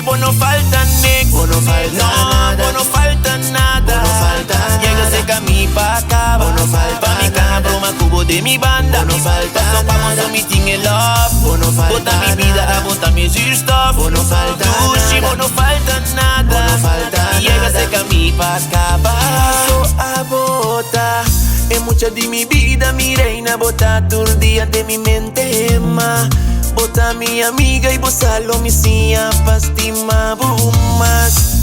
vos no falta nada. Vos no falta nada. Vos no falta nada. Vos no falta nada. Llega cerca a mí pa' acá. Vos no falta pa' mi caja, nada. broma, cubo de mi banda. Vos no falta Paso pa' nada. mon meeting in love. Vos no falta Bota mi vida, nada. bota mi zuurstof. Vos no falta Dushi, nada. vos no falta nada. Vos no falta Llega nada. cerca a mí pa' acá. Paso a bota. Es mucha de mi vida, mi reina. Bota todo el día de mi mente, ma. Bota mi amiga y bozalo mi sia pastima bumas.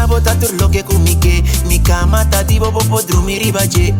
A bota todo lo que comique. Mi cama tá di bobo podrumi ribaje.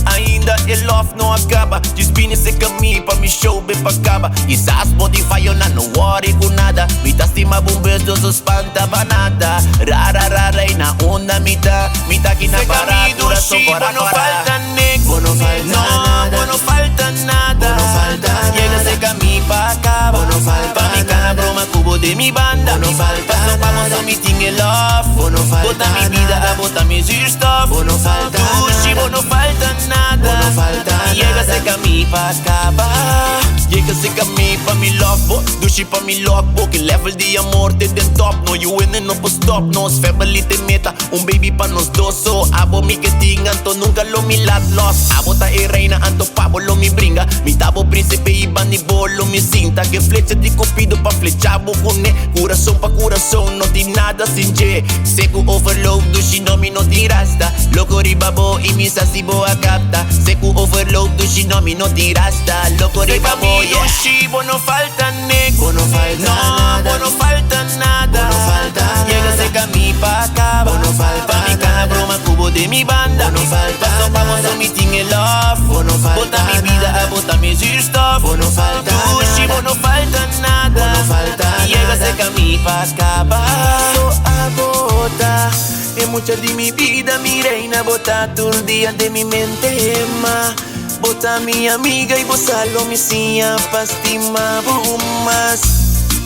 Ainda el love no acaba. Just bine se caminho pra mi show bem pra acaba. E sa Spotify eu não worry com nada. Mi tá estima bombeiros dos espanta banada. Rara rara e na onda mi tá aqui na parada. Coração fora no fora. falta next. Vos no falta nada. Vos no falta nada. Vos no falta Llega nada. cerca a mí pa' acá. Vos no falta pa' mi caja, nada. broma, cubo de mi banda. Vos no falta Paso pa' nada. mon meeting in love. Vos no falta Bota mi vida, nada. bota mi zuurstof. Vos no falta Dushi, nada. vos no falta nada. Vos no falta Llega nada. cerca a mí pa' acabar. Llega cerca a mí pa' mi love, bo. Dushi pa' mi love, bo. Que level de amor te den top. No, you winning, no puedo stop. Nos family te meta. Baby pa' nos dos. So, abo mi que tingan. To nunca lo mi lat lost. Abo ta e reina, anto pavo lo mi bringa. Mi tabo príncipe y bani bolo mi cinta. Que flecha de cupido pa' flechabo con e. Coração pa' coração, no di nada sin J. Seco overload, dushi no mi no di rasta. Loco ribabo y mi sasibo a capta. Seco overload, dushi no mi no di rasta. Loco ribabo, yeah. Dushi, vos no falta next. Vos no falta nada. Vos no falta nada. Vos no falta Llega nada. cerca a mí pa' acá. Vos no falta pa' mi caja, nada. broma, cubo de mi banda. Vos no falta Paso pa' mon nada. meeting in love. Vos no falta Bota mi vida, nada. bota mi zuurstof. Vos no falta Dushi, nada. vos no falta nada. Vos no falta Llega nada. cerca a mí pa' acabar. So a bota. Es mucha de mi vida, mi reina. Bota todo el día de mi mente, ma. Bota mi amiga y bozalo mi sia pastima bumas.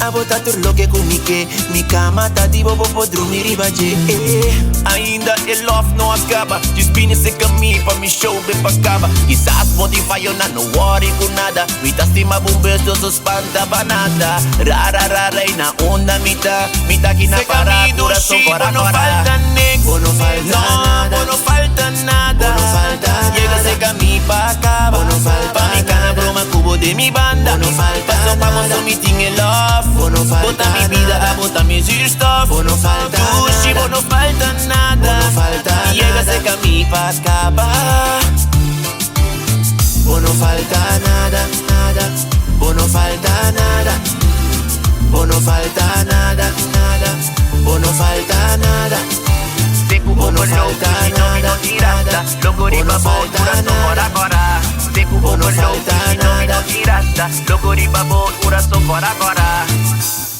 A botar todo lo que comique. Mi cama tá di bobo podrumi ribaje. Ainda el love no acaba. Just bine se caminho pra mi show bem pra acaba. E sa Spotify eu não worry com nada. Mi tá estima bombeiros dos espanta banada. Rara rara e na onda mi tá aqui na parada. Coração fora no fora. falta next. Vos no falta nada. Vos no falta nada. Vos no falta Llega nada. cerca a mí pa' acaba. Vos no falta pa' mi caja, nada. broma, cubo de mi banda. Vos no falta Paso pa' nada. mon meeting in love. Vos no falta Bota mi vida, nada. bota mi zuurstof. Vos no falta Dushi, nada. vos no falta nada. Vos no falta Llega nada. cerca a mí pa' acabar. Vos no falta nada, nada. Vos no falta nada. Vos no falta nada, nada. Vos no falta nada. Seco Vos no overload, falta dushi no mi no nada, tirasta. nada. Loco Vos no ribabo, falta coração fora nada. fora. Seco Vos no overload, falta dushi no mi no nada. tirasta. Loco ribabo, coração fora fora.